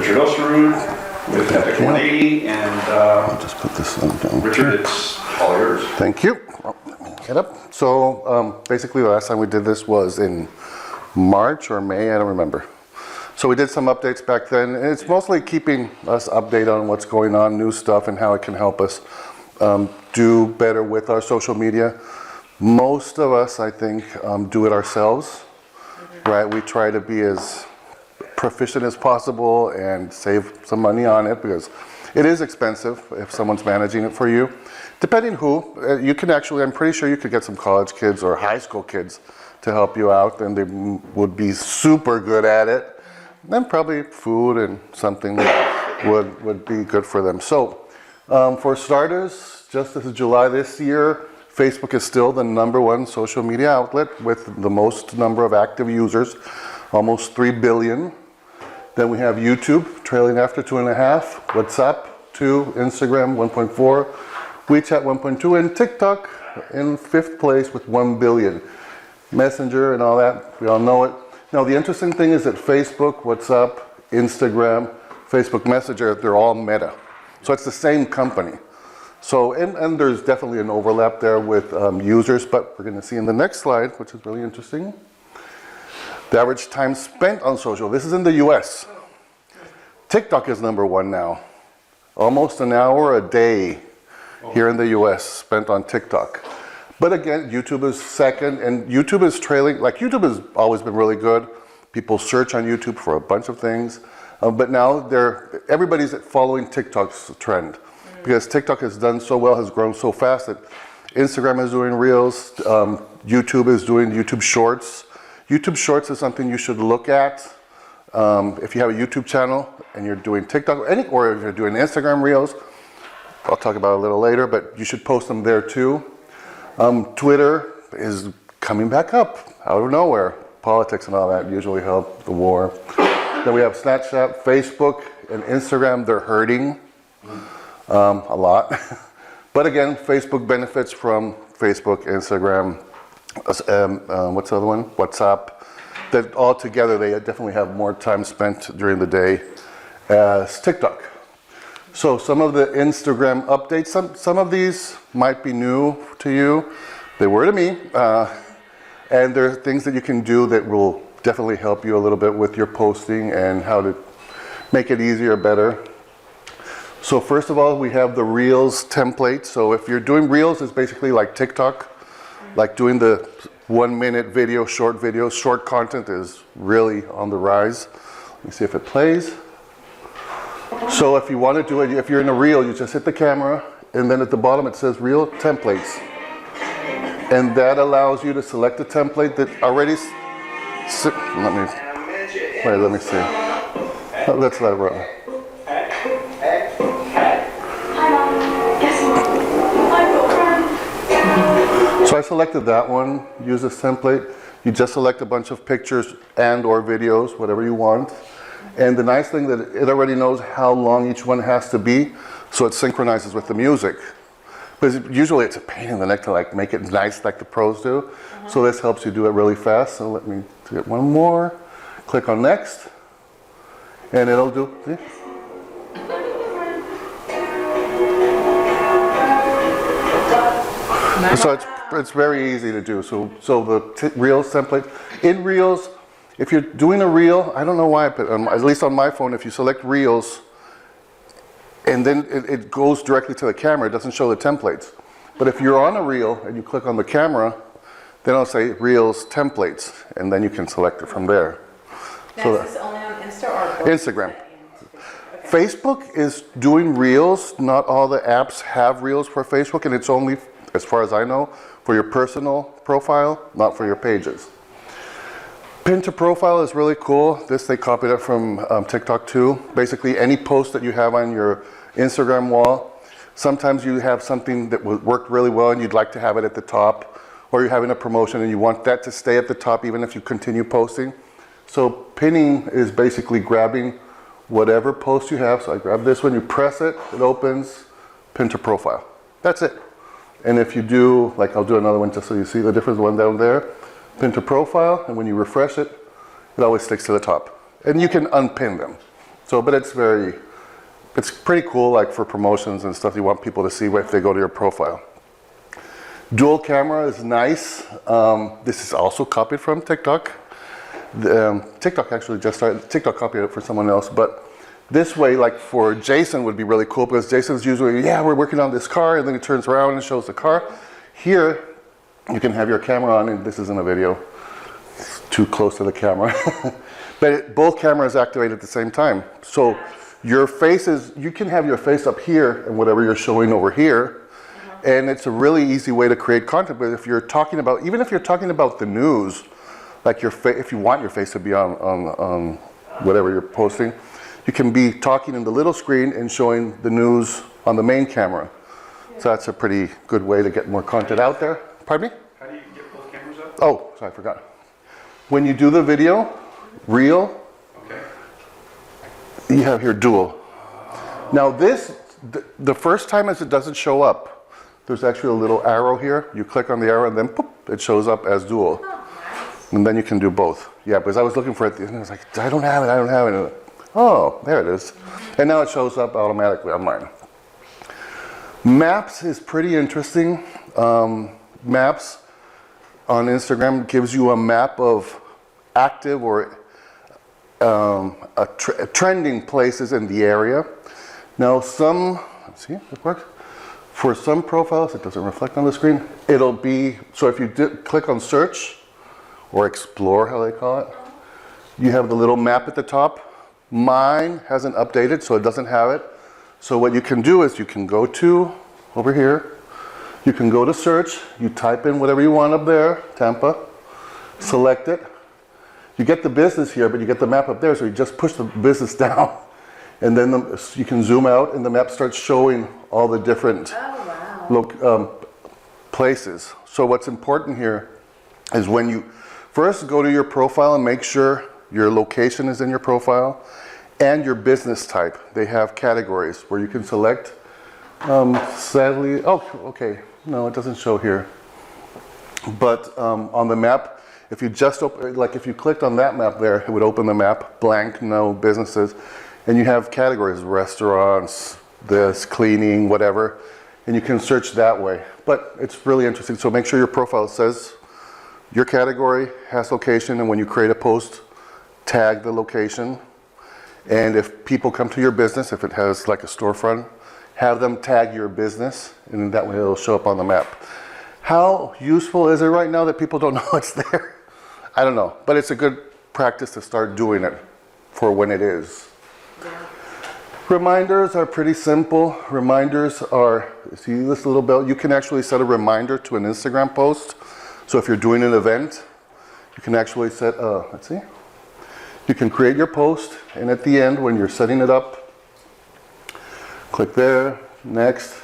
Richard Osterud with Epic 180, and I'll just put this one down. Richard, it's all yours. Thank you. Let me get up. So basically the last time we did this was in March or May, I don't remember. So we did some updates back then, and it's mostly keeping us updated on what's going on, new stuff, and how it can help us do better with our social media. Most of us, I think, do it ourselves, right? We try to be as proficient as possible and save some money on it because it is expensive if someone's managing it for you. Depending who, you can actually, I'm pretty sure you could get some college kids or high school kids to help you out, and they would be super good at it. Then probably food and something would be good for them. So for starters, just this is July this year, Facebook is still the #1 social media outlet with the most number of active users, almost 3 billion. Then we have YouTube trailing after 2.5, WhatsApp 2, Instagram 1.4, WeChat 1.2, and TikTok in 5th place with 1 billion. Messenger and all that, we all know it. Now the interesting thing is that Facebook, WhatsApp, Instagram, Facebook Messenger, they're all Meta. So it's the same company. So, and there's definitely an overlap there with users, but we're going to see in the next slide, which is really interesting, the average time spent on social. This is in the US. TikTok is #1 now. Almost an hour a day here in the US spent on TikTok. But again, YouTube is second, and YouTube is trailing. Like, YouTube has always been really good. People search on YouTube for a bunch of things. But now everybody's following TikTok's trend. Because TikTok has done so well, has grown so fast that Instagram is doing Reels, YouTube is doing YouTube Shorts. YouTube Shorts is something you should look at if you have a YouTube channel and you're doing TikTok, or if you're doing Instagram Reels. I'll talk about it a little later, but you should post them there too. Twitter is coming back up out of nowhere. Politics and all that usually help the war. Then we have Snapchat, Facebook, and Instagram. They're hurting a lot. But again, Facebook benefits from Facebook, Instagram, what's the other one? WhatsApp. That all together, they definitely have more time spent during the day as TikTok. So some of the Instagram updates, some of these might be new to you. They were to me. And there are things that you can do that will definitely help you a little bit with your posting and how to make it easier, better. So first of all, we have the Reels template. So if you're doing Reels, it's basically like TikTok, like doing the 1-minute video, short videos. Short content is really on the rise. Let me see if it plays. So if you want to do it, if you're in a reel, you just hit the camera, and then at the bottom it says Reel Templates. And that allows you to select a template that already, let me see. Let's let it run. So I selected that one, use this template. You just select a bunch of pictures and or videos, whatever you want. And the nice thing that it already knows how long each one has to be, so it synchronizes with the music. Because usually it's a pain in the neck to like make it nice like the pros do. So this helps you do it really fast. So let me get one more. Click on next. And it'll do. See? So it's very easy to do. So the Reels template. In Reels, if you're doing a reel, I don't know why, but at least on my phone, if you select Reels, and then it goes directly to the camera, it doesn't show the templates. But if you're on a reel and you click on the camera, then it'll say Reels Templates, and then you can select it from there. Now, is this only on Insta or Instagram? Okay. Facebook is doing Reels. Not all the apps have Reels for Facebook, and it's only, as far as I know, for your personal profile, not for your pages. Pin to profile is really cool. This, they copied it from TikTok too. Basically, any post that you have on your Instagram wall, sometimes you have something that worked really well and you'd like to have it at the top, or you're having a promotion and you want that to stay at the top even if you continue posting. So pinning is basically grabbing whatever post you have. So I grab this one, you press it, it opens, pin to profile. That's it. And if you do, like I'll do another one just so you see the difference, one down there, pin to profile, and when you refresh it, it always sticks to the top. And you can unpin them. So, but it's pretty cool, like for promotions and stuff. You want people to see if they go to your profile. Dual camera is nice. This is also copied from TikTok. TikTok actually just started, TikTok copied it for someone else, but this way, like for Jason would be really cool because Jason's usually, yeah, we're working on this car, and then he turns around and shows the car. Here, you can have your camera on, and this isn't a video. It's too close to the camera. But both cameras activate at the same time. So your face you can have your face up here and whatever you're showing over here. And it's a really easy way to create content. But if you're talking about, even if you're talking about the news, like if you want your face to be on whatever you're posting, you can be talking in the little screen and showing the news on the main camera. So that's a pretty good way to get more content out there. Pardon me? How do you get both cameras up? Oh, sorry, I forgot. When you do the video, reel, Okay. you have here dual. Now the first time it doesn't show up. There's actually a little arrow here. You click on the arrow and then poof, it shows up as dual. And then you can do both. Yeah, because I was looking for it and I was like, I don't have it. Oh, there it is. And now it shows up automatically on mine. Maps is pretty interesting. Maps on Instagram gives you a map of active or trending places in the area. Now let's see if it works. For some profiles, it doesn't reflect on the screen. It'll be, so if you click on search or explore, how they call it, you have the little map at the top. Mine hasn't updated, so it doesn't have it. So what you can do is you can go to, over here, you can go to search, you type in whatever you want up there, Tampa, select it. You get the business here, but you get the map up there, so you just push the business down. And then you can zoom out and the map starts showing all the different places. So what's important here is when you first go to your profile and make sure your location is in your profile and your business type. They have categories where you can select. Sadly, okay, no, it doesn't show here. But on the map, if you just if you clicked on that map there, it would open the map, blank, no businesses. And you have categories, restaurants, this, cleaning, whatever. And you can search that way. But it's really interesting. So make sure your profile says your category, has location, and when you create a post, tag the location. And if people come to your business, if it has like a storefront, have them tag your business, and that way it'll show up on the map. How useful is it right now that people don't know it's there? I don't know, but it's a good practice to start doing it for when it is. Reminders are pretty simple. Reminders are, see this little bell? You can actually set a reminder to an Instagram post. So if you're doing an event, you can actually set, let's see. You can create your post, and at the end, when you're setting it up, click there, next,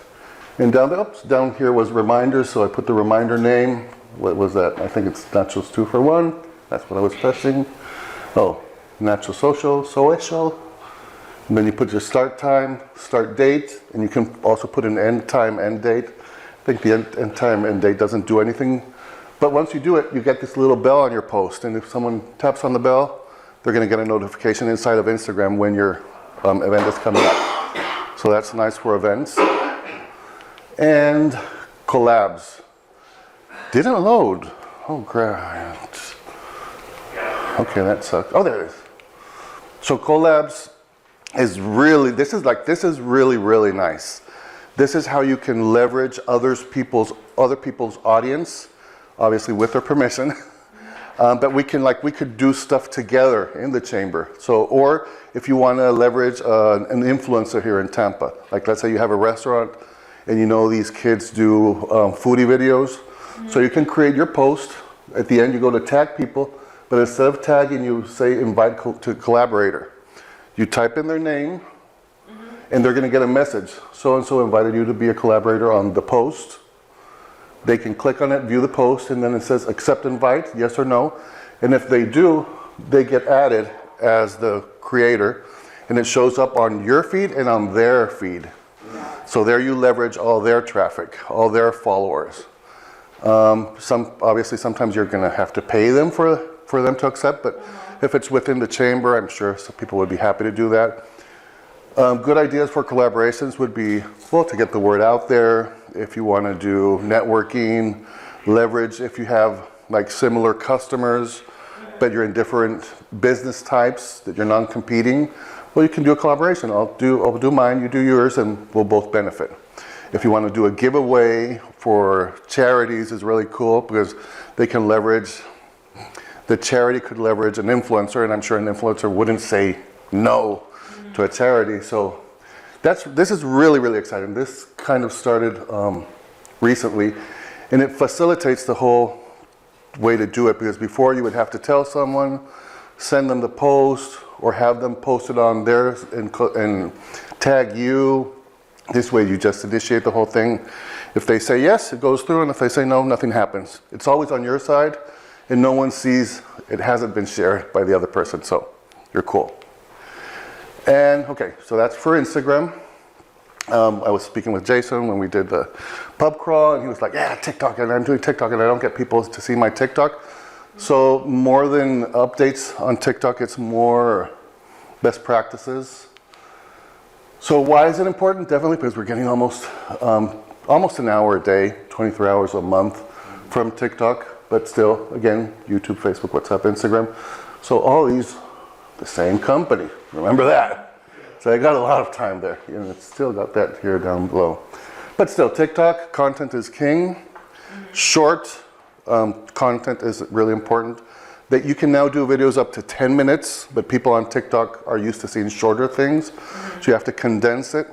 and down here was reminders, so I put the reminder name. What was that? I think it's Nachos 2 for 1. That's what I was pressing. Oh, Nacho Social. And then you put your start time, start date, and you can also put an end time, end date. I think the end time, end date doesn't do anything. But once you do it, you get this little bell on your post. And if someone taps on the bell, they're going to get a notification inside of Instagram when your event is coming up. So that's nice for events. And collabs. Didn't load. Oh, crap. Okay, that sucks. Oh, there it is. So collabs is really, this is really, really nice. This is how you can leverage other people's audience, obviously with their permission. But we could do stuff together in the chamber. So, or if you want to leverage an influencer here in Tampa, like let's say you have a restaurant and you know these kids do foodie videos. So you can create your post. At the end, you go to tag people, but instead of tagging, you say invite to collaborator. You type in their name, and they're going to get a message. So-and-so invited you to be a collaborator on the post. They can click on it, view the post, and then it says accept invite, yes or no. And if they do, they get added as the creator, and it shows up on your feed and on their feed. So there you leverage all their traffic, all their followers. Obviously, sometimes you're going to have to pay them for them to accept, but if it's within the chamber, I'm sure some people would be happy to do that. Good ideas for collaborations would be, well, to get the word out there. If you want to do networking, leverage, if you have like similar customers, but you're in different business types that you're non-competing, well, you can do a collaboration. I'll do mine, you do yours, and we'll both benefit. If you want to do a giveaway for charities is really cool because they can leverage, the charity could leverage an influencer, and I'm sure an influencer wouldn't say no to a charity. So this is really, really exciting. This kind of started recently, and it facilitates the whole way to do it, because before you would have to tell someone, send them the post, or have them post it on theirs and tag you. This way you just initiate the whole thing. If they say yes, it goes through, and if they say no, nothing happens. It's always on your side, and no one sees it hasn't been shared by the other person, so you're cool. And okay, so that's for Instagram. I was speaking with Jason when we did the pub crawl, and he was like, yeah, TikTok, and I'm doing TikTok, and I don't get people to see my TikTok. So more than updates on TikTok, it's more best practices. So why is it important? Definitely because we're getting almost an hour a day, 23 hours a month from TikTok, but still, again, YouTube, Facebook, WhatsApp, Instagram. So all these, the same company, remember that. So I got a lot of time there, and it's still got that here down below. But still, TikTok, content is king. Short content is really important. That you can now do videos up to 10 minutes, but people on TikTok are used to seeing shorter things. So you have to condense it.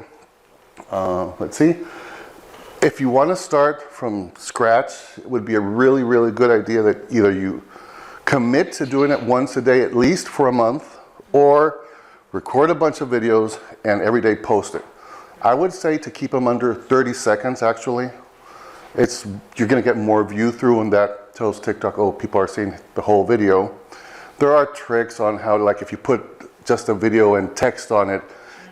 Let's see. If you want to start from scratch, it would be a really, really good idea that either you commit to doing it once a day, at least for a month, or record a bunch of videos and every day post it. I would say to keep them under 30 seconds, actually. You're going to get more view through, and that tells TikTok, oh, people are seeing the whole video. There are tricks on how, like if you put just a video and text on it,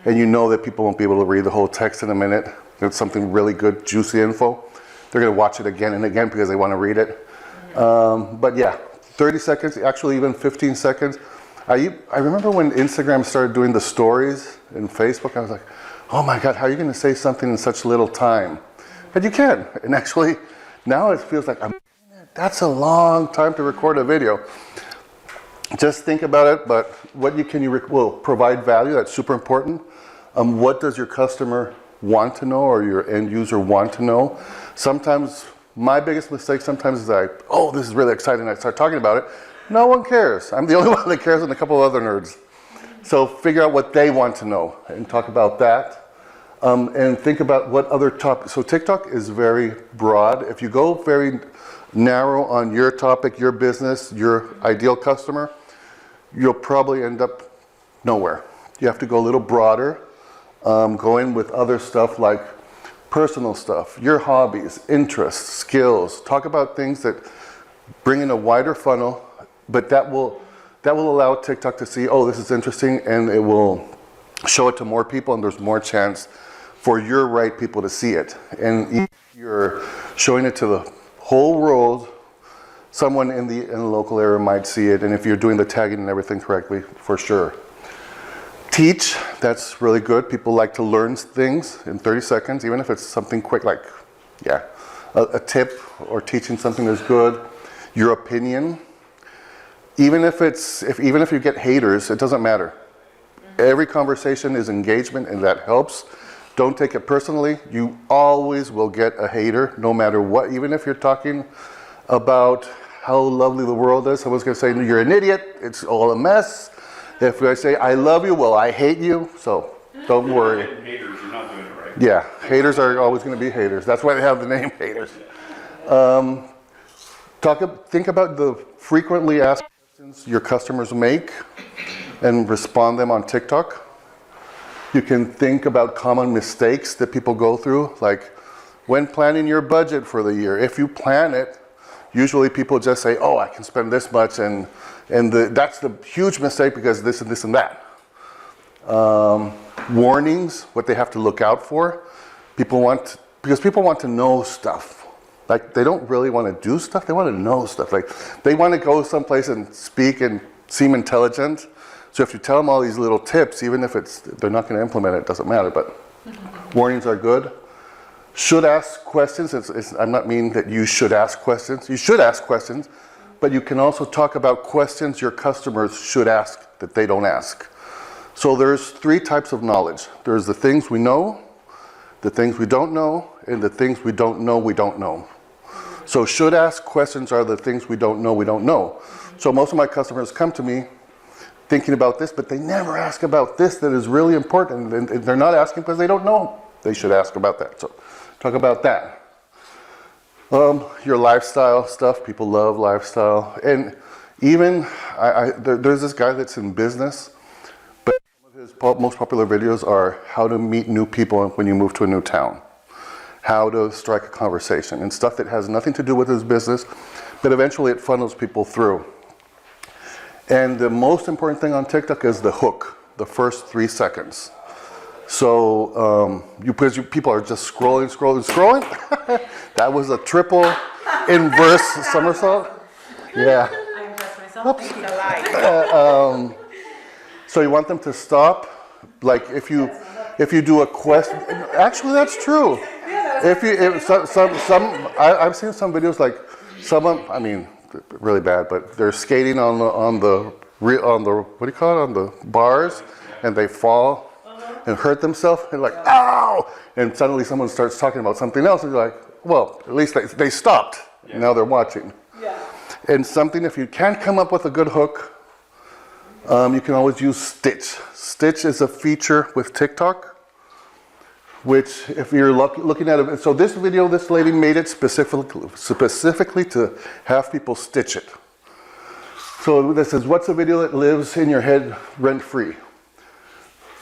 and you know that people won't be able to read the whole text in a minute, it's something really good, juicy info, they're going to watch it again and again because they want to read it. But yeah, 30 seconds, actually even 15 seconds. I remember when Instagram started doing the stories in Facebook, I was like, oh my God, how are you going to say something in such little time? But you can, and actually now it feels like, that's a long time to record a video. Just think about it, but what will provide value, that's super important. What does your customer want to know, or your end user want to know? Sometimes, my biggest mistake sometimes is like, oh, this is really exciting, I start talking about it. No one cares. I'm the only one that cares, and a couple of other nerds. So figure out what they want to know and talk about that. And think about what other topics. So TikTok is very broad. If you go very narrow on your topic, your business, your ideal customer, you'll probably end up nowhere. You have to go a little broader. Go in with other stuff like personal stuff, your hobbies, interests, skills. Talk about things that bring in a wider funnel, but that will allow TikTok to see, oh, this is interesting, and it will show it to more people, and there's more chance for your right people to see it. And if you're showing it to the whole world, someone in the local area might see it, and if you're doing the tagging and everything correctly, for sure. Teach, that's really good. People like to learn things in 30 seconds, even if it's something quick, like, yeah, a tip or teaching something is good. Your opinion, even if you get haters, it doesn't matter. Every conversation is engagement, and that helps. Don't take it personally. You always will get a hater, no matter what. Even if you're talking about how lovely the world is, someone's going to say, you're an idiot, it's all a mess. If I say, I love you, well, I hate you, so don't worry. Haters, you're not doing it right. Yeah, haters are always going to be haters. That's why they have the name haters. Think about the frequently asked questions your customers make and respond them on TikTok. You can think about common mistakes that people go through, like when planning your budget for the year. If you plan it, usually people just say, oh, I can spend this much, and that's the huge mistake because this and this and that. Warnings, what they have to look out for. Because people want to know stuff. Like, they don't really want to do stuff, they want to know stuff. Like, they want to go someplace and speak and seem intelligent. So if you tell them all these little tips, even if they're not going to implement it, it doesn't matter, but warnings are good. Should ask questions. I'm not meaning that you should ask questions. You should ask questions, but you can also talk about questions your customers should ask that they don't ask. So there's 3 types of knowledge. There's the things we know, the things we don't know, and the things we don't know we don't know. So should ask questions are the things we don't know we don't know. So most of my customers come to me thinking about this, but they never ask about this that is really important, and they're not asking because they don't know. They should ask about that. So talk about that. Your lifestyle stuff, people love lifestyle. And even, there's this guy that's in business, but some of his most popular videos are how to meet new people when you move to a new town, how to strike a conversation, and stuff that has nothing to do with his business, but eventually it funnels people through. And the most important thing on TikTok is the hook, the first 3 seconds. So because people are just scrolling. That was a triple inverse somersault. Yeah. I impressed myself. Thank you. So you want them to stop. Like if you do a question, actually that's true. I've seen some videos like I mean, really bad, but they're skating on the what do you call it, on the bars, and they fall and hurt themselves, and like, ow! And suddenly someone starts talking about something else, and you're like, well, at least they stopped. Yeah. Now they're watching. Yeah. And something, if you can't come up with a good hook, you can always use Stitch. Stitch is a feature with TikTok, which if you're looking at it, so this video, this lady made it specifically to have people stitch it. So this is, what's a video that lives in your head rent-free?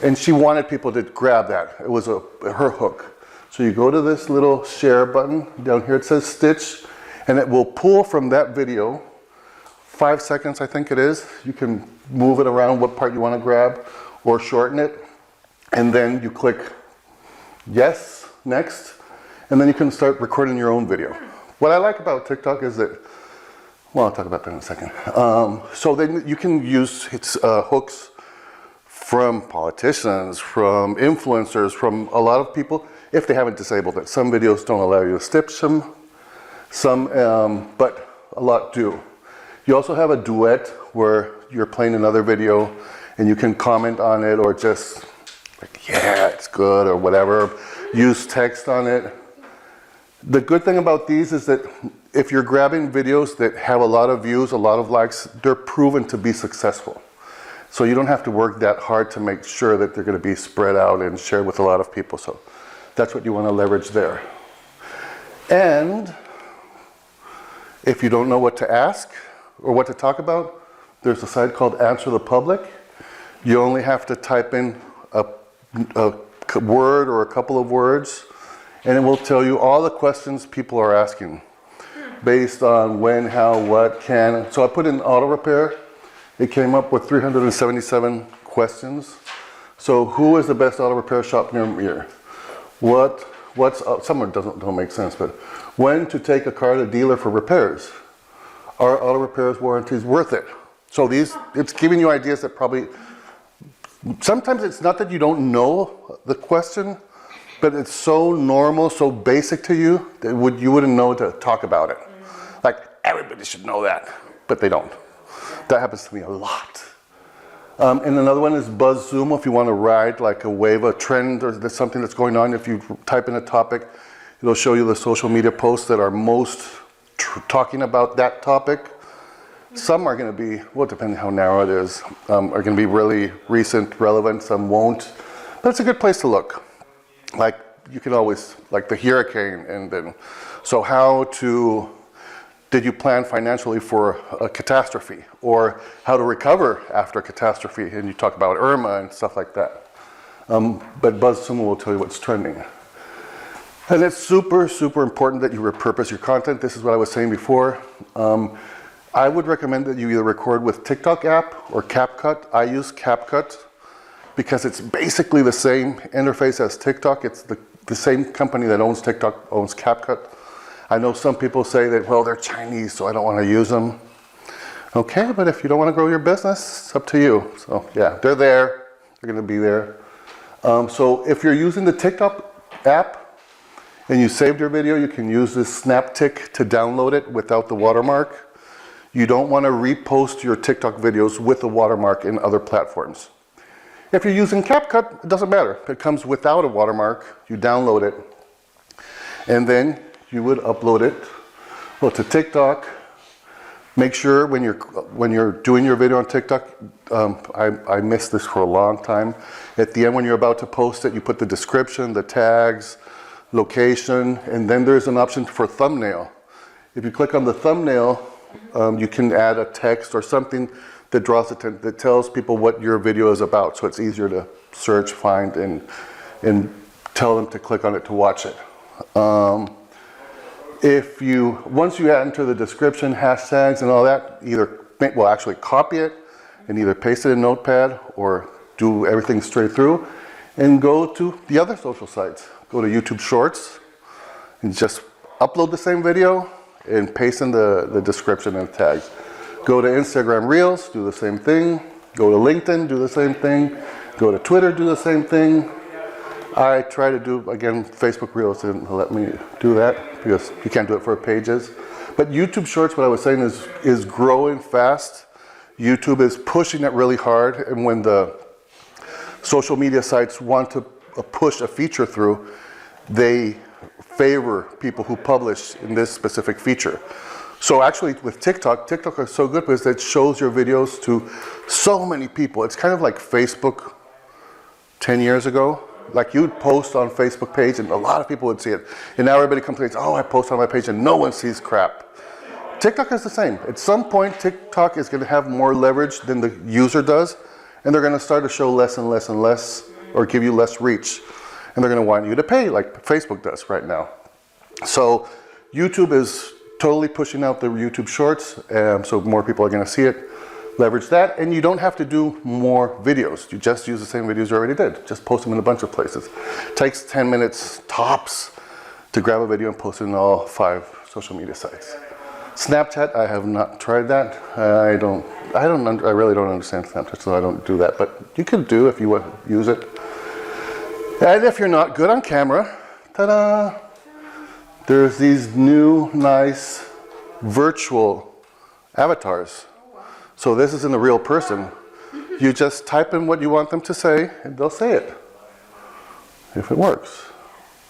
And she wanted people to grab that. It was her hook. So you go to this little share button. Down here it says Stitch, and it will pull from that video, 5 seconds I think it is. You can move it around what part you want to grab or shorten it. And then you click yes, next, and then you can start recording your own video. What I like about TikTok is that, well, I'll talk about that in a second. So then you can use hooks from politicians, from influencers, from a lot of people, if they haven't disabled it. Some videos don't allow you to stitch them, but a lot do. You also have a duet where you're playing another video and you can comment on it or just like, yeah, it's good or whatever, use text on it. The good thing about these is that if you're grabbing videos that have a lot of views, a lot of likes, they're proven to be successful. So you don't have to work that hard to make sure that they're going to be spread out and shared with a lot of people. So that's what you want to leverage there. And if you don't know what to ask or what to talk about, there's a site called Answer the Public. You only have to type in a word or a couple of words, and it will tell you all the questions people are asking based on when, how, what, can. So I put in auto repair. It came up with 377 questions. So who is the best auto repair shop near here? Some don't make sense, but when to take a car to dealer for repairs? Are auto repairs warranties worth it? So it's giving you ideas that probably, sometimes it's not that you don't know the question, but it's so normal, so basic to you that you wouldn't know to talk about it. Like everybody should know that, but they don't. That happens to me a lot. And another one is BuzzSumo. If you want to ride like a wave, a trend, or there's something that's going on, if you type in a topic, it'll show you the social media posts that are most talking about that topic. Some are going to be, well, depending how narrow it is, are going to be really recent, relevant. Some won't. But it's a good place to look. Like you can always, like the hurricane, and then, so did you plan financially for a catastrophe, or how to recover after a catastrophe? And you talk about Irma and stuff like that. But BuzzSumo will tell you what's trending. And it's super, super important that you repurpose your content. This is what I was saying before. I would recommend that you either record with TikTok app or CapCut. I use CapCut because it's basically the same interface as TikTok. It's the same company that owns TikTok owns CapCut. I know some people say that, well, they're Chinese, so I don't want to use them. Okay, but if you don't want to grow your business, it's up to you. So yeah, they're there. They're going to be there. So if you're using the TikTok app and you saved your video, you can use this SnapTik to download it without the watermark. You don't want to repost your TikTok videos with a watermark in other platforms. If you're using CapCut, it doesn't matter. It comes without a watermark. You download it, and then you would upload it, well, to TikTok. Make sure when you're doing your video on TikTok, I missed this for a long time. At the end, when you're about to post it, you put the description, the tags, location, and then there's an option for thumbnail. If you click on the thumbnail, you can add a text or something that draws attention, that tells people what your video is about, so it's easier to search, find, and tell them to click on it to watch it. Once you enter the description, hashtags and all that, actually copy it and either paste it in Notepad or do everything straight through and go to the other social sites. Go to YouTube Shorts and just upload the same video and paste in the description and tags. Go to Instagram Reels, do the same thing. Go to LinkedIn, do the same thing. Go to Twitter, do the same thing. I try to do, again, Facebook Reels didn't let me do that because you can't do it for pages. But YouTube Shorts, what I was saying, is growing fast. YouTube is pushing it really hard, and when the social media sites want to push a feature through, they favor people who publish in this specific feature. So actually with TikTok is so good because it shows your videos to so many people. It's kind of like Facebook 10 years ago. Like you'd post on Facebook page and a lot of people would see it. And now everybody complains, oh, I post on my page and no one sees crap. TikTok is the same. At some point, TikTok is going to have more leverage than the user does. And they're going to start to show less and less and less, or give you less reach. And they're going to want you to pay like Facebook does right now. So YouTube is totally pushing out the YouTube Shorts. So more people are going to see it. Leverage that, and you don't have to do more videos. You just use the same videos you already did. Just post them in a bunch of places. It takes 10 minutes tops to grab a video and post it in all 5 social media sites. Snapchat, I have not tried that. I really don't understand Snapchat, so I don't do that. But you can do if you want to use it. And if you're not good on camera, ta-da! There's these new, nice virtual avatars. So this isn't a real person. You just type in what you want them to say, and they'll say it, if it works.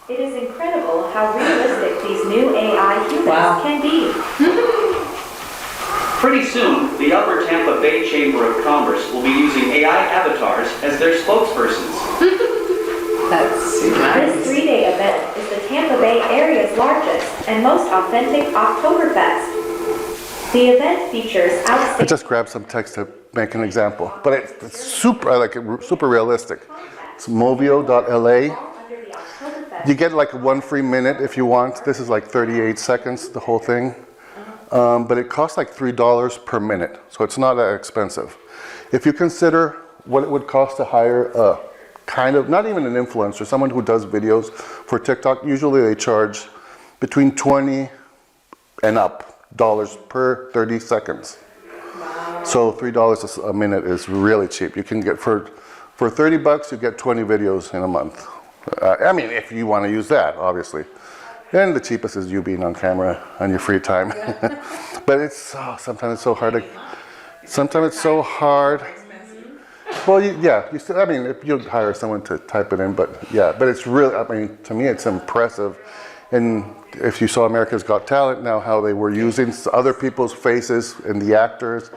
It is incredible how realistic these new AI humans can be. Pretty soon, the Upper Tampa Bay Chamber of Commerce will be using AI avatars as their spokespersons. That's super nice. This 3-day event is the Tampa Bay area's largest and most authentic Oktoberfest. The event features I just grabbed some text to make an example, but it's super, I like it, super realistic. It's movio.la. You get like 1 free minute if you want. This is like 38 seconds, the whole thing. But it costs like $3 per minute, so it's not that expensive. If you consider what it would cost to hire a kind of, not even an influencer, someone who does videos for TikTok, usually they charge between $20 and up per 30 seconds. Wow. So $3 a minute is really cheap. You can get, for $30, you get 20 videos in a month. I mean, if you want to use that, obviously. And the cheapest is you being on camera on your free time. But sometimes it's so hard sometimes it's so hard. Well, you still, I mean, if you hire someone to type it in, but it's really, I mean, to me it's impressive. And if you saw America's Got Talent now, how they were using other people's faces and the actors,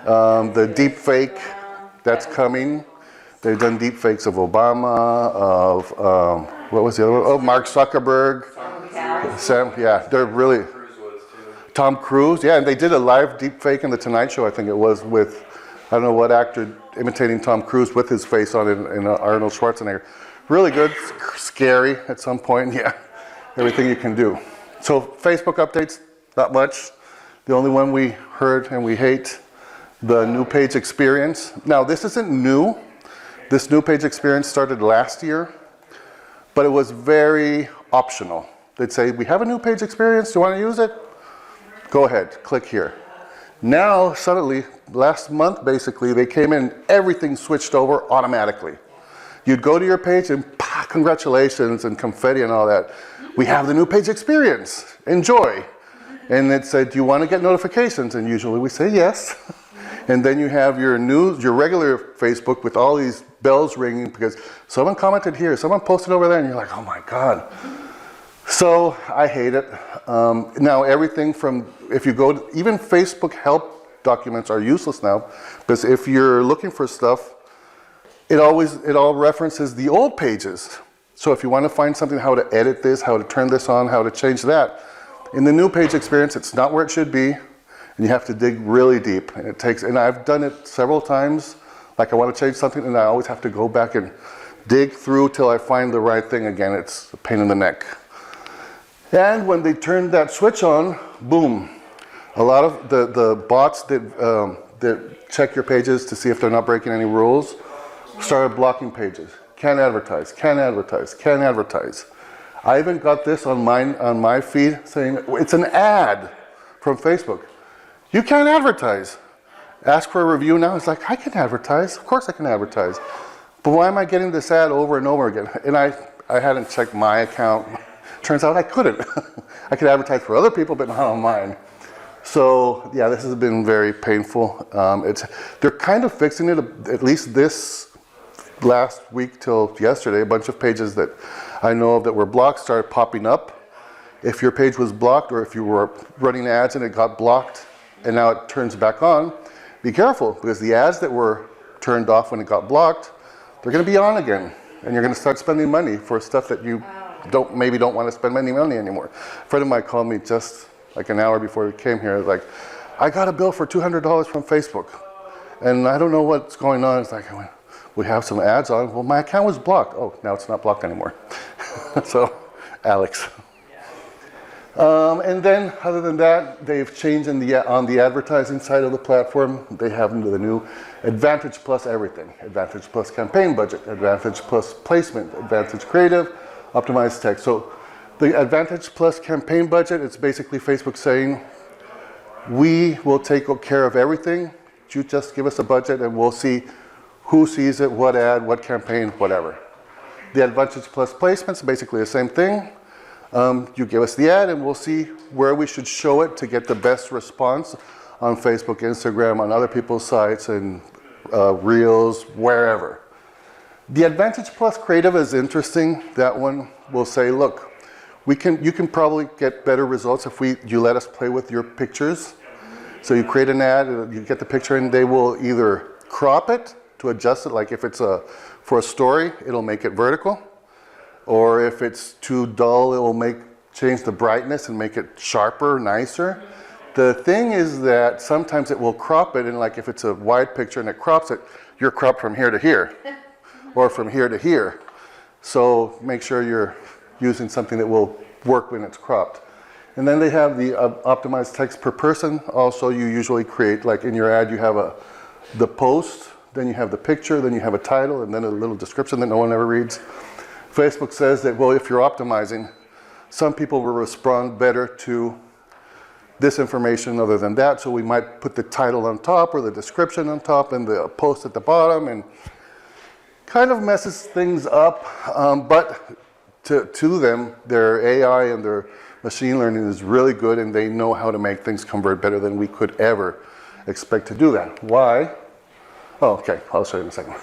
the deep fake that's coming. They've done deep fakes of Obama, of what was the other one? Oh, Mark Zuckerberg. They're really. Tom Cruise, yeah, and they did a live deep fake in the Tonight Show. I think it was with, I don't know what actor imitating Tom Cruise with his face on it, and Arnold Schwarzenegger. Really good, scary at some point. Yeah. Everything you can do. So Facebook updates, not much. The only one we heard and we hate, the new page experience. Now this isn't new. This new page experience started last year, but it was very optional. They'd say, we have a new page experience, do you want to use it? Go ahead, click here. Now, suddenly, last month basically, they came in, everything switched over automatically. You'd go to your page and congratulations and confetti and all that. We have the new page experience, enjoy. And it said, do you want to get notifications? And usually we say yes. And then you have your news, your regular Facebook with all these bells ringing because someone commented here, someone posted over there, and you're like, oh my God. So I hate it. Now everything from, if you go to, even Facebook help documents are useless now, because if you're looking for stuff, it all references the old pages. So if you want to find something, how to edit this, how to turn this on, how to change that, in the new page experience, it's not where it should be, and you have to dig really deep. And it takes, and I've done it several times, like I want to change something, and I always have to go back and dig through till I find the right thing again. It's a pain in the neck. And when they turned that switch on, boom, a lot of the bots that check your pages to see if they're not breaking any rules started blocking pages. Can't advertise, can't advertise, can't advertise. I even got this on my feed saying, it's an ad from Facebook. You can't advertise. Ask for a review now. It's like, I can advertise. Of course I can advertise. But why am I getting this ad over and over again? And I hadn't checked my account. Turns out I couldn't. I could advertise for other people, but not on mine. So yeah, this has been very painful. They're kind of fixing it, at least this last week till yesterday. A bunch of pages that I know of that were blocked started popping up. If your page was blocked, or if you were running ads and it got blocked and now it turns back on, be careful, because the ads that were turned off when it got blocked, they're going to be on again, and you're going to start spending money for stuff that you maybe don't want to spend any money anymore. A friend of mine called me just like an hour before we came here, like, I got a bill for $200 from Facebook, and I don't know what's going on. It's like, we have some ads on. Well, my account was blocked. Oh, now it's not blocked anymore. So, Alex. And then, other than that, they've changed on the advertising side of the platform. They have the new Advantage Plus everything. Advantage Plus campaign budget, Advantage Plus placement, Advantage creative, optimized text. So the Advantage Plus campaign budget, it's basically Facebook saying, we will take care of everything. You just give us a budget and we'll see who sees it, what ad, what campaign, whatever. The Advantage Plus placements, basically the same thing. You give us the ad and we'll see where we should show it to get the best response on Facebook, Instagram, on other people's sites, and Reels, wherever. The Advantage Plus creative is interesting. That one will say, look, you can probably get better results if you let us play with your pictures. So you create an ad, you get the picture, and they will either crop it to adjust it, like if it's for a story, it'll make it vertical. Or if it's too dull, it will change the brightness and make it sharper, nicer. The thing is that sometimes it will crop it, and like if it's a wide picture and it crops it, you're cropped from here to here, or from here to here. So make sure you're using something that will work when it's cropped. And then they have the optimized text per person. Also, you usually create, like in your ad, you have the post, then you have the picture, then you have a title, and then a little description that no one ever reads. Facebook says that, well, if you're optimizing, some people will respond better to this information other than that, so we might put the title on top or the description on top and the post at the bottom, and kind of messes things up. But to them, their AI and their machine learning is really good, and they know how to make things convert better than we could ever expect to do that. Why? Oh, okay, I'll show you in a second.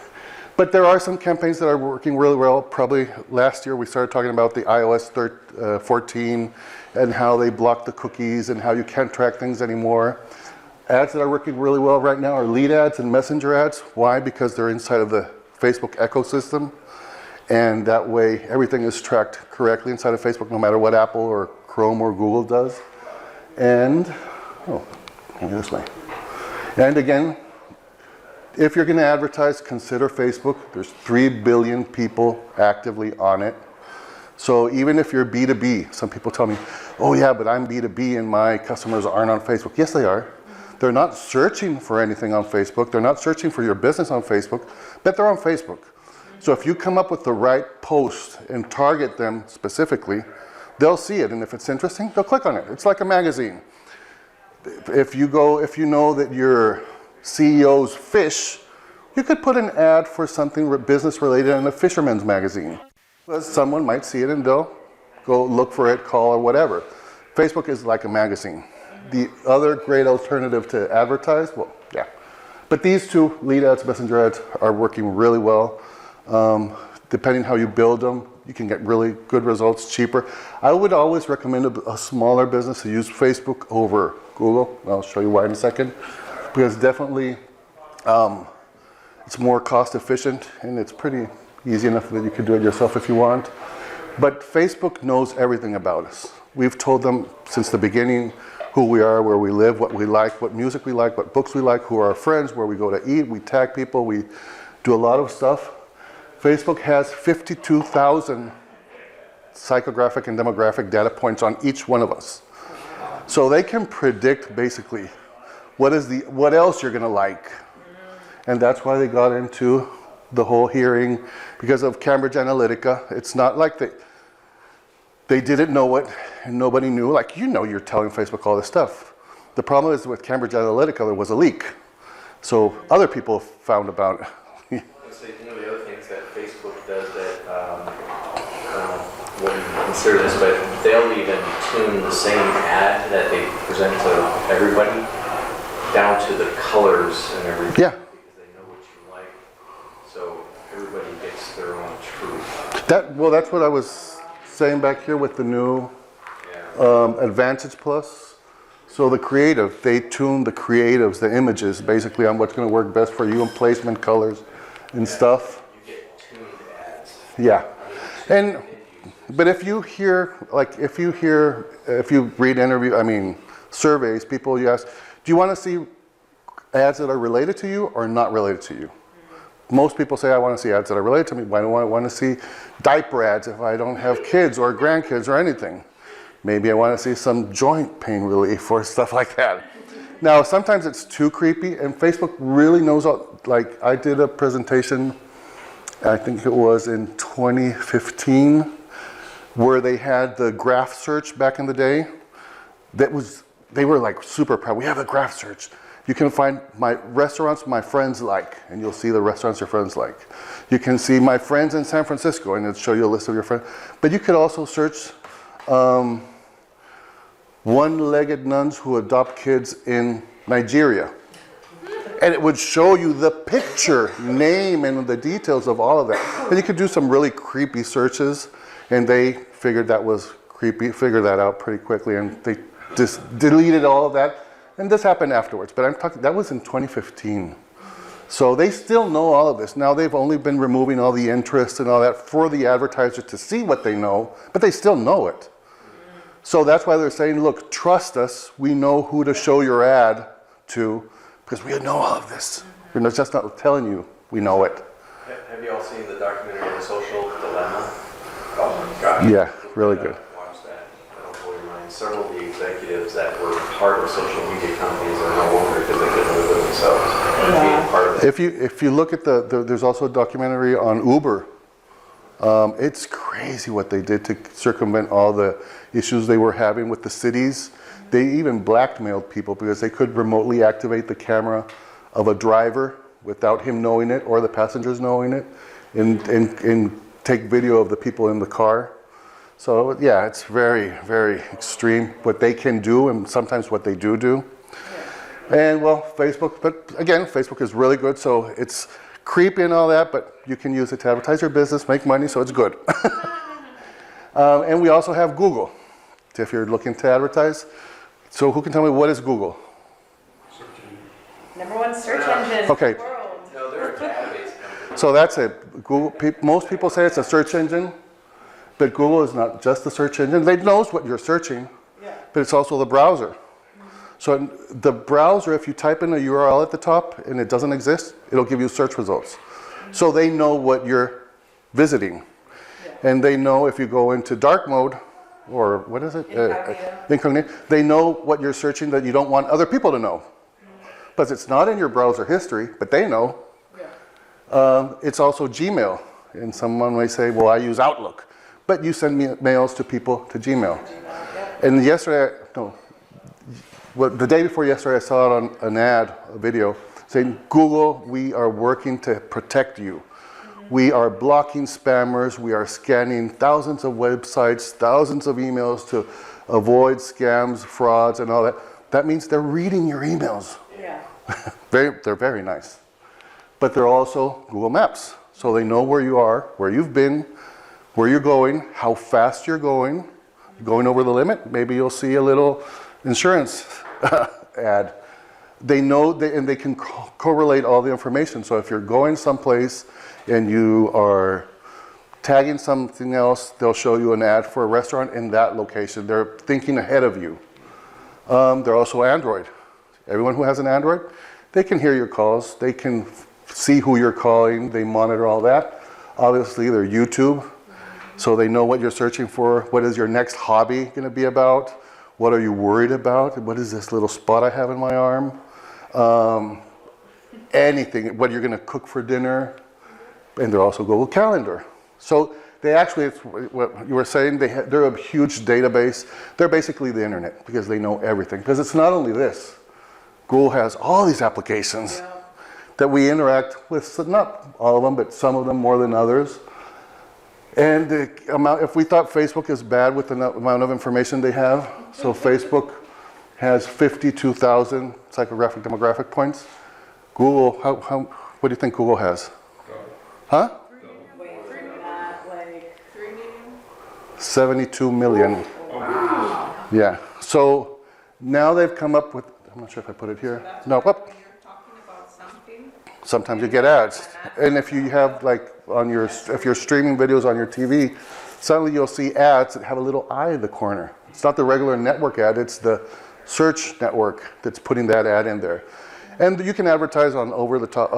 But there are some campaigns that are working really well. Probably last year we started talking about the iOS 14 and how they block the cookies and how you can't track things anymore. Ads that are working really well right now are lead ads and messenger ads. Why? Because they're inside of the Facebook ecosystem, and that way everything is tracked correctly inside of Facebook, no matter what Apple or Chrome or Google does. And, maybe this way. And again, if you're going to advertise, consider Facebook. There's 3 billion people actively on it. So even if you're B2B, some people tell me, oh yeah, but I'm B2B and my customers aren't on Facebook. Yes, they are. They're not searching for anything on Facebook. They're not searching for your business on Facebook, but they're on Facebook. So if you come up with the right post and target them specifically, they'll see it. And if it's interesting, they'll click on it. It's like a magazine. if you know that your CEO's fish, you could put an ad for something business related in a fisherman's magazine. Because someone might see it and they'll go look for it, call, or whatever. Facebook is like a magazine. The other great alternative to advertise, well, yeah. But these two, lead ads, messenger ads, are working really well. Depending how you build them, you can get really good results cheaper. I would always recommend a smaller business to use Facebook over Google. I'll show you why in a second. Because definitely it's more cost efficient and it's pretty easy enough that you can do it yourself if you want. But Facebook knows everything about us. We've told them since the beginning who we are, where we live, what we like, what music we like, what books we like, who are our friends, where we go to eat, we tag people, we do a lot of stuff. Facebook has 52,000 psychographic and demographic data points on each one of us. So they can predict basically what else you're gonna like. And that's why they got into the whole hearing because of Cambridge Analytica. It's not like they didn't know it and nobody knew. Like, you're telling Facebook all this stuff. The problem is with Cambridge Analytica, there was a leak. So other people found about it. So one of the other things that Facebook does that, I don't know what you consider this, but they'll even tune the same ad that they present to everybody down to the colors and everything. Yeah. Because they know what you like. So everybody gets their own truth. That's what I was saying back here with the new Advantage Plus. So the creative, they tune the creatives, the images, basically on what's going to work best for you and placement, colors, and stuff. You get tuned ads. Yeah, but if you read surveys, people you ask, do you want to see ads that are related to you or not related to you? Most people say, I want to see ads that are related to me. Why do I want to see diaper ads if I don't have kids or grandkids or anything? Maybe I want to see some joint pain relief or stuff like that. Now, sometimes it's too creepy, and Facebook really knows, like I did a presentation, I think it was in 2015, where they had the graph search back in the day. They were like super proud. We have a graph search. You can find my restaurants my friends like, and you'll see the restaurants your friends like. You can see my friends in San Francisco, and it'll show you a list of your friends. But you could also search one-legged nuns who adopt kids in Nigeria. And it would show you the picture, name, and the details of all of that. And you could do some really creepy searches, and they figured that was creepy, figured that out pretty quickly, and they just deleted all of that. And this happened afterwards, but I'm talking, that was in 2015. So they still know all of this. Now they've only been removing all the interest and all that for the advertiser to see what they know, but they still know it. So that's why they're saying, look, trust us. We know who to show your ad to because we know all of this. We're just not telling you we know it. Have you all seen the documentary The Social Dilemma? Oh my gosh. Yeah, really good. Watch that. That'll blow your mind. Several of the executives that were part of social media companies are no longer because they couldn't live with themselves. Being part of that. If you look at there's also a documentary on Uber. It's crazy what they did to circumvent all the issues they were having with the cities. They even blackmailed people because they could remotely activate the camera of a driver without him knowing it or the passengers knowing it and take video of the people in the car. So yeah, it's very, very extreme what they can do and sometimes what they do. And well, Facebook, but again, Facebook is really good. So it's creepy and all that, but you can use it to advertise your business, make money, so it's good. And we also have Google, if you're looking to advertise. So who can tell me what is Google? #1 search engine Okay. in the world. No, they're a database company. So that's it. Google. Most people say it's a search engine, but Google is not just the search engine. They knows what you're searching, but it's also the browser. So the browser, if you type in a URL at the top and it doesn't exist, it'll give you search results. So they know what you're visiting. And they know if you go into dark mode, or what is it? Incognito. They know what you're searching that you don't want other people to know. But it's not in your browser history, but they know. It's also Gmail. And someone may say, well, I use Outlook. But you send mails to people to Gmail. And the day before yesterday, I saw it on an ad, a video, saying, Google, we are working to protect you. We are blocking spammers. We are scanning thousands of websites, thousands of emails to avoid scams, frauds, and all that. That means they're reading your emails. Yeah. They're very nice. But they're also Google Maps. So they know where you are, where you've been, where you're going, how fast you're going over the limit. Maybe you'll see a little insurance ad. They know, and they can correlate all the information. So if you're going someplace and you are tagging something else, they'll show you an ad for a restaurant in that location. They're thinking ahead of you. They're also Android. Everyone who has an Android, they can hear your calls. They can see who you're calling. They monitor all that. Obviously, they're YouTube, so they know what you're searching for. What is your next hobby going to be about? What are you worried about? What is this little spot I have in my arm? Anything, what you're going to cook for dinner. And they're also Google Calendar. So they actually, it's what you were saying, they're a huge database. They're basically the internet because they know everything. Because it's not only this. Google has all these applications that we interact with, not all of them, but some of them more than others. And the amount, if we thought Facebook is bad with the amount of information they have, so Facebook has 52,000 psychographic demographic points. Google, what do you think Google has? Huh? 72 million. Yeah. So now they've come up with, I'm not sure if I put it here. No, up. Sometimes you get ads. And if you have like if you're streaming videos on your TV, suddenly you'll see ads that have a little eye in the corner. It's not the regular network ad, it's the search network that's putting that ad in there. And you can advertise on over the top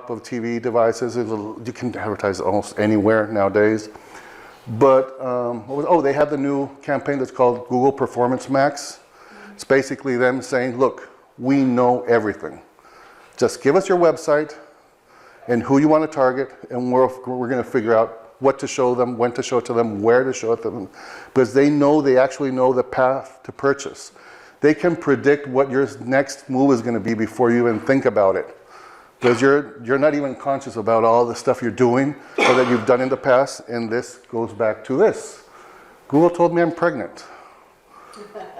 of TV devices. You can advertise almost anywhere nowadays. But, they have the new campaign that's called Google Performance Max. It's basically them saying, look, we know everything. Just give us your website and who you want to target, and we're going to figure out what to show them, when to show it to them, where to show it to them. Because they actually know the path to purchase. They can predict what your next move is going to be before you even think about it. Because you're not even conscious about all the stuff you're doing or that you've done in the past, and this goes back to this. Google told me I'm pregnant.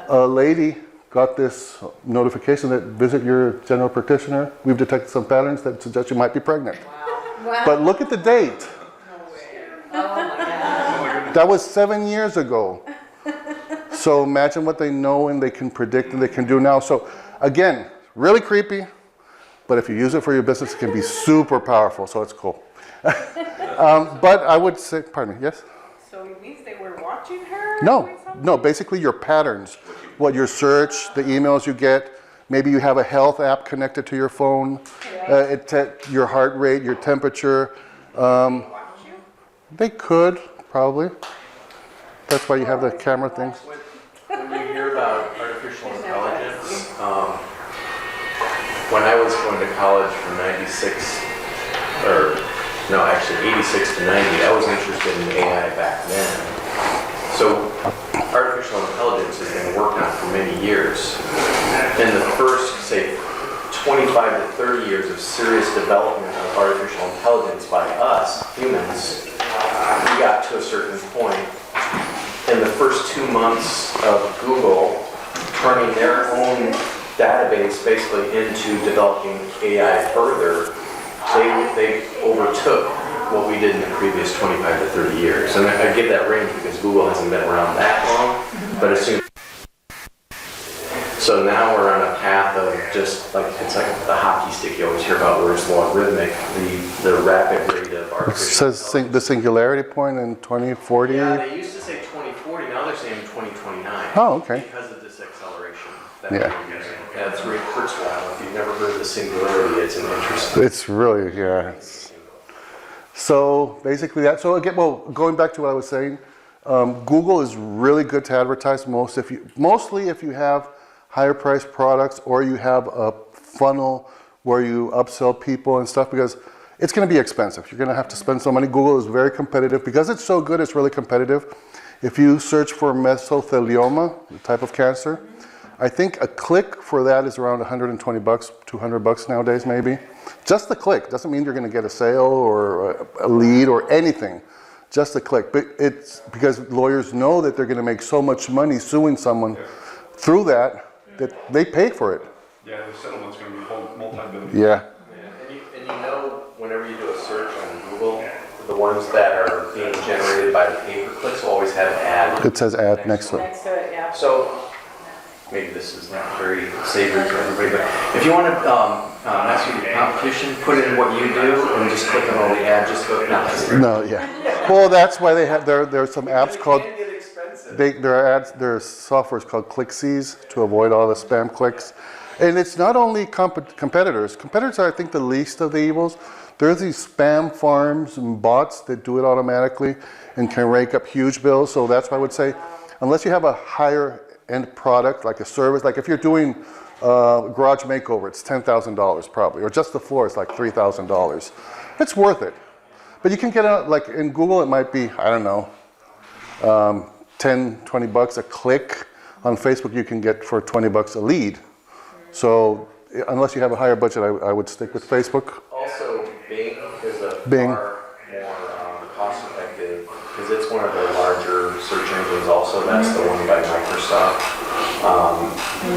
A lady got this notification that visit your general practitioner. We've detected some patterns that suggest you might be pregnant. Wow. But look at the date. No way. Oh my God. That was 7 years ago. So imagine what they know and they can predict and they can do now. So again, really creepy. But if you use it for your business, it can be super powerful, so it's cool. But I would say, pardon me, yes? So it means they were watching her? No, basically your patterns, what your search, the emails you get, maybe you have a health app connected to your phone, your heart rate, your temperature. Watch you? They could, probably. That's why you have the camera things. When you hear about artificial intelligence, when I was going to college from 86 to 90, I was interested in AI back then. So artificial intelligence has been worked on for many years. In the first, say, 25 to 30 years of serious development of artificial intelligence by us, humans, we got to a certain point. In the first 2 months of Google turning their own database basically into developing AI further, they overtook what we did in the previous 25 to 30 years. And I give that range because Google hasn't been around that long, but as soon. So now we're on a path of just like, it's like the hockey stick you always hear about where it's logarithmic, the rapid rate of It artificial says the singularity point in 2040. Yeah, they used to say 2040, now they're saying 2029. Oh, okay. Because of this acceleration that Yeah. we're using. Yeah, it's Ray Kurzweil. If you've never heard of the singularity, it's an interesting. It's really, yeah. So basically that, so again, well, going back to what I was saying, Google is really good to advertise mostly if you have higher priced products or you have a funnel where you upsell people and stuff, because it's going to be expensive. You're going to have to spend some money. Google is very competitive. Because it's so good, it's really competitive. If you search for mesothelioma, the type of cancer, I think a click for that is around 120 bucks, 200 bucks nowadays maybe. Just the click. Doesn't mean you're going to get a sale or a lead or anything. Just a click. But it's because lawyers know that they're going to make so much money suing someone through that they pay for it. Yeah, the settlement's gonna be multi-billion. Yeah. And you know, whenever you do a search on Google, the ones that are being generated by the pay-per-clicks will always have an ad. It says ad next to it. Next to it, yeah. So, maybe this is not very savory for everybody, but if you want to mess with your competition, put in what you do and just click on all the ads, just go, no. No, yeah. Well, that's why they have, there are some apps called, It can get expensive. there are ads, there's software called ClickSees to avoid all the spam clicks. And it's not only competitors. Competitors are, I think, the least of the evils. There's these spam farms and bots that do it automatically and can rake up huge bills. So that's why I would say, unless you have a higher end product, like a service, like if you're doing garage makeover, it's $10,000 probably, or just the floor, it's like $3,000. It's worth it. But you can get out, like in Google, it might be, I don't know, 10, 20 bucks a click. On Facebook, you can get for 20 bucks a lead. So unless you have a higher budget, I would stick with Facebook. Also, Bing is a Bing. far more cost-effective, because it's one of the larger search engines also. That's the one by Microsoft.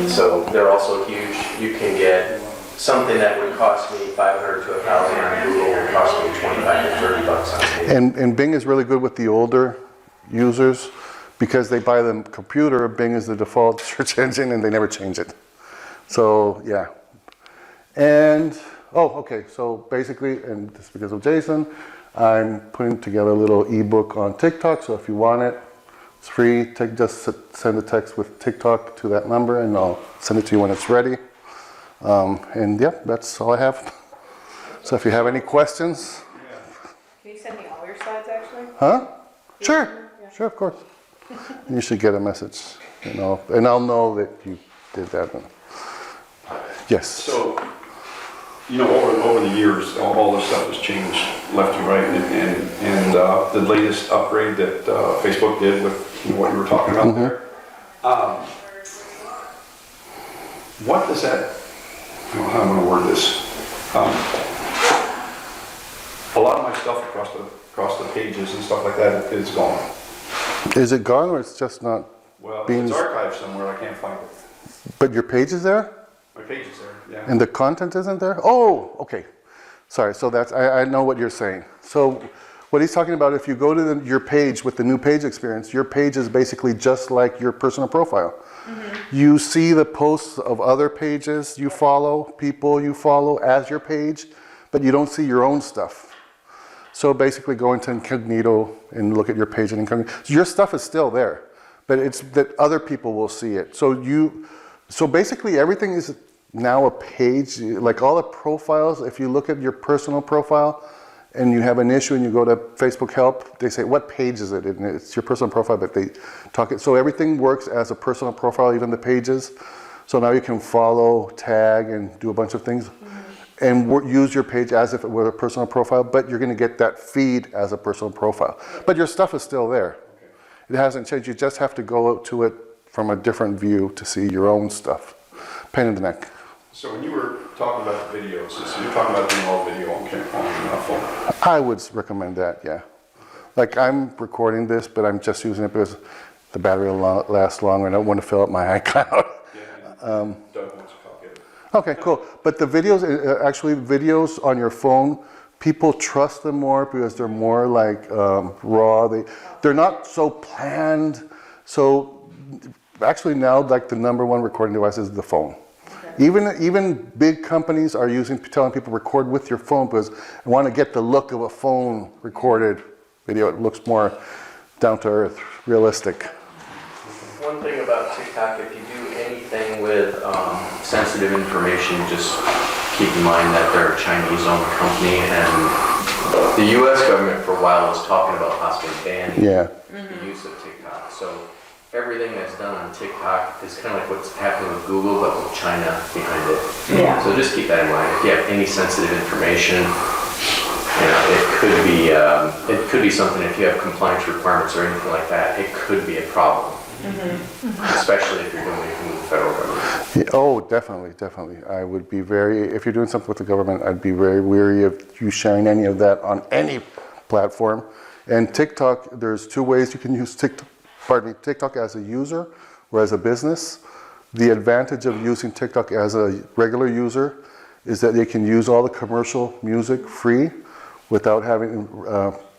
So they're also huge. You can get something that would cost me $500 to $1,000 on Google would cost me 25 to 30 bucks on Bing. And Bing is really good with the older users because they buy the computer. Bing is the default search engine and they never change it. So yeah. And, oh, okay, so basically, and this is because of Jason, I'm putting together a little ebook on TikTok, so if you want it, it's free. Just send a text with TikTok to that number and I'll send it to you when it's ready. And yeah, that's all I have. So if you have any questions. Can you send me all your slides, actually? Huh? Sure, sure, of course. You should get a message, you know, and I'll know that you did that. Yes. So, you know, over the years, all this stuff has changed left and right, and the latest upgrade that Facebook did with what you were talking about there. What does that? I don't know how I'm going to word this. A lot of my stuff across the pages and stuff like that is gone. Is it gone or it's just not? Well, being it's archived somewhere. I can't find it. But your page is there? My page is there. Yeah. And the content isn't there? Oh, okay. Sorry, so that's, I know what you're saying. So what he's talking about, if you go to your page with the new page experience, your page is basically just like your personal profile. Mm-hmm. You see the posts of other pages you follow, people you follow as your page, but you don't see your own stuff. So basically go into incognito and look at your page in incognito. Your stuff is still there, but it's that other people will see it. So basically everything is now a page, like all the profiles, if you look at your personal profile and you have an issue and you go to Facebook help, they say, what page is it? And it's your personal profile, but they talk it. So everything works as a personal profile, even the pages. So now you can follow, tag, and do a bunch of things. And use your page as if it were a personal profile, but you're going to get that feed as a personal profile. But your stuff is still there. It hasn't changed. You just have to go to it from a different view to see your own stuff. Pain in the neck. So when you were talking about the videos, so you're talking about doing all video on phone. I would recommend that, yeah. Like I'm recording this, but I'm just using it because the battery will last longer and I don't want to fill up my iCloud. Yeah, Doug wants a copy of it. Okay, cool. But the videos, actually videos on your phone, people trust them more because they're more like raw. They're not so planned. So actually now like the #1 recording device is the phone. Okay. Even big companies are telling people record with your phone because they want to get the look of a phone recorded video. It looks more down to earth, realistic. One thing about TikTok, if you do anything with sensitive information, just keep in mind that they're a Chinese-owned company, and the U.S. government for a while was talking about possibly banning the use of TikTok. So everything that's done on TikTok is kind of like what's happening with Google, but with China behind it. Yeah. So just keep that in mind. If you have any sensitive information, you know, it could be something. If you have compliance requirements or anything like that, it could be a problem. Especially if you're doing anything with the federal government. Yeah, oh, definitely, definitely. I would be if you're doing something with the government, I'd be very weary of you sharing any of that on any platform. And TikTok, there's two ways you can use TikTok as a user or as a business. The advantage of using TikTok as a regular user is that they can use all the commercial music free without having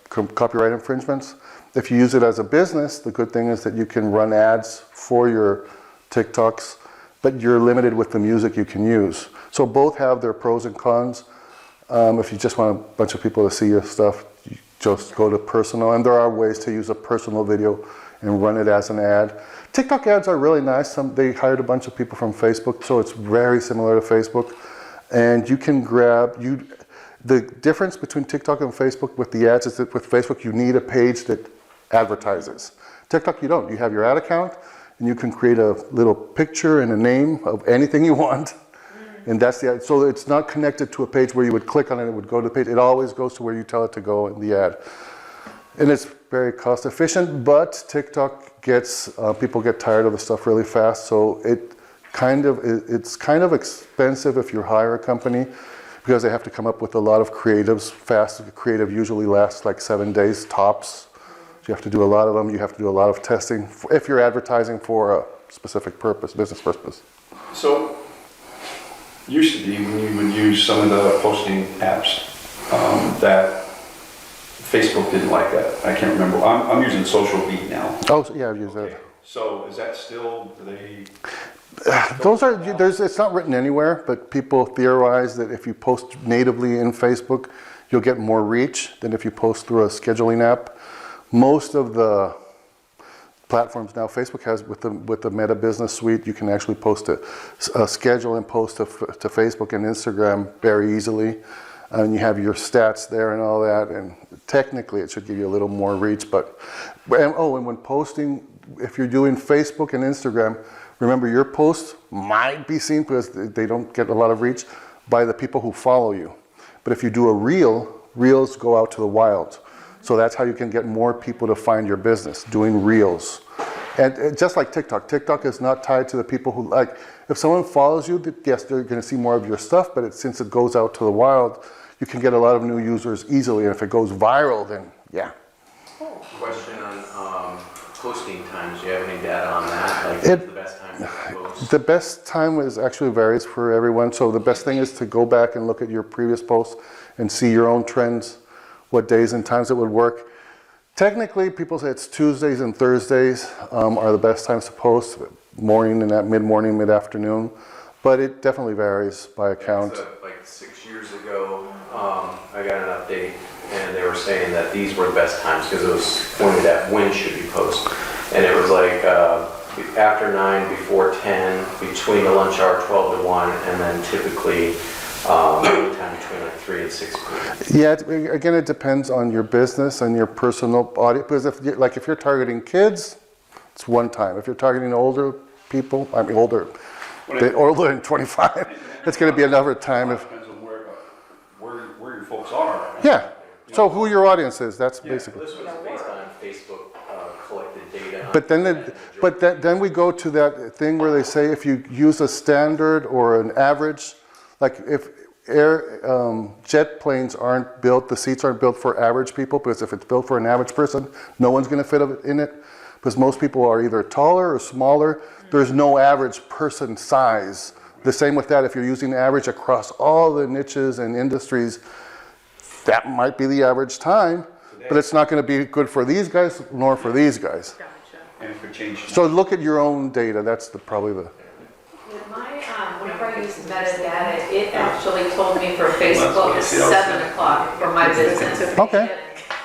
copyright infringements. If you use it as a business, the good thing is that you can run ads for your TikToks, but you're limited with the music you can use. So both have their pros and cons. If you just want a bunch of people to see your stuff, you just go to personal, and there are ways to use a personal video and run it as an ad. TikTok ads are really nice. They hired a bunch of people from Facebook, so it's very similar to Facebook. And you can the difference between TikTok and Facebook with the ads is that with Facebook you need a page that advertises. TikTok you don't. You have your ad account and you can create a little picture and a name of anything you want. And that's the ad. So it's not connected to a page where you would click on it and it would go to the page. It always goes to where you tell it to go in the ad. And it's very cost efficient, but TikTok people get tired of the stuff really fast. So it's kind of expensive if you hire a company because they have to come up with a lot of creatives fast. Creative usually lasts like 7 days tops. So you have to do a lot of them. You have to do a lot of testing if you're advertising for a specific purpose, business purpose. So, used to be when you would use some of the posting apps that Facebook didn't like that. I can't remember. I'm using Social Beat now. Oh, so yeah, I've used Okay. that. So is that still, It's not written anywhere, but people theorize that if you post natively in Facebook, you'll get more reach than if you post through a scheduling app. Most of the platforms now, Facebook has with the Meta Business Suite, you can actually post a schedule and post to Facebook and Instagram very easily. And you have your stats there and all that, and technically it should give you a little more reach. And when posting, if you're doing Facebook and Instagram, remember your posts might be seen because they don't get a lot of reach by the people who follow you. But if you do a reel, reels go out to the wild. So that's how you can get more people to find your business, doing reels. And just like TikTok, TikTok is not tied to the people who if someone follows you, yes, they're going to see more of your stuff, but since it goes out to the wild, you can get a lot of new users easily. And if it goes viral, then yeah. Question on posting times. Do you have any data on that? Like, what's the best time to post? The best time actually varies for everyone. So the best thing is to go back and look at your previous posts and see your own trends, what days and times it would work. Technically, people say it's Tuesdays and Thursdays are the best times to post, morning and mid-morning, mid-afternoon. But it definitely varies by account. So, like 6 years ago, I got an update, and they were saying that these were the best times because it was pointed at when should you post. And it was like after 9, before 10, between the lunch hour 12 to 1, and then typically anytime between like 3 and 6 p.m. Yeah, again, it depends on your business and your personal audience. Because if you're targeting kids, it's one time. If you're targeting older people, older than 25, it's going to be another time. depends on where your folks are. Yeah. So who your audience is, that's basically. This was based on Facebook collected data. But then we go to that thing where they say if you use a standard or an average, like if jet planes aren't built, the seats aren't built for average people, because if it's built for an average person, no one's going to fit in it, because most people are either taller or smaller. There's no average person size. The same with that, if you're using average across all the niches and industries, that might be the average time, but it's not going to be good for these guys nor for these guys. Gotcha. And it could change. So look at your own data. That's probably the. With my, whenever I use metadata, it actually told me for Facebook 7 o'clock for my business. Okay.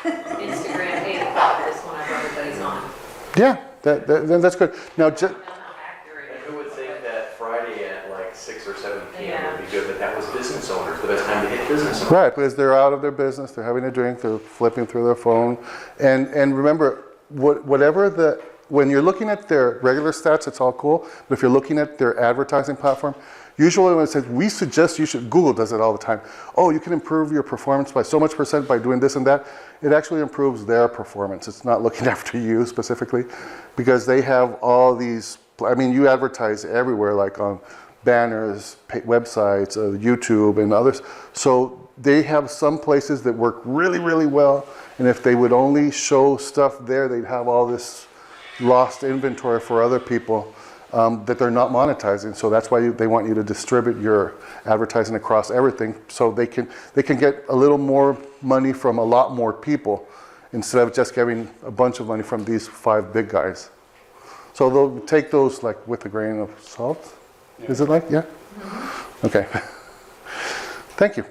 Instagram 8 o'clock is whenever everybody's on. Yeah, that's good. Now, I don't know how accurate And it who would is. think that Friday at like 6 or 7 p.m. Yeah. would be good, but that was business owners, the best time to hit business owners. right, because they're out of their business, they're having a drink, they're flipping through their phone, and remember, whatever the when you're looking at their regular stats, it's all cool. But if you're looking at their advertising platform, usually when it says, we suggest you should, Google does it all the time. Oh, you can improve your performance by so much % by doing this and that. It actually improves their performance. It's not looking after you specifically, because they have all these, I mean, you advertise everywhere, like on banners, websites, YouTube and others. So they have some places that work really, really well. And if they would only show stuff there, they'd have all this lost inventory for other people that they're not monetizing. So that's why they want you to distribute your advertising across everything, so they can get a little more money from a lot more people instead of just getting a bunch of money from these 5 big guys. So they'll take those like with a grain of salt. Yeah. Is it like, yeah? Mm-hmm. Okay. Thank you.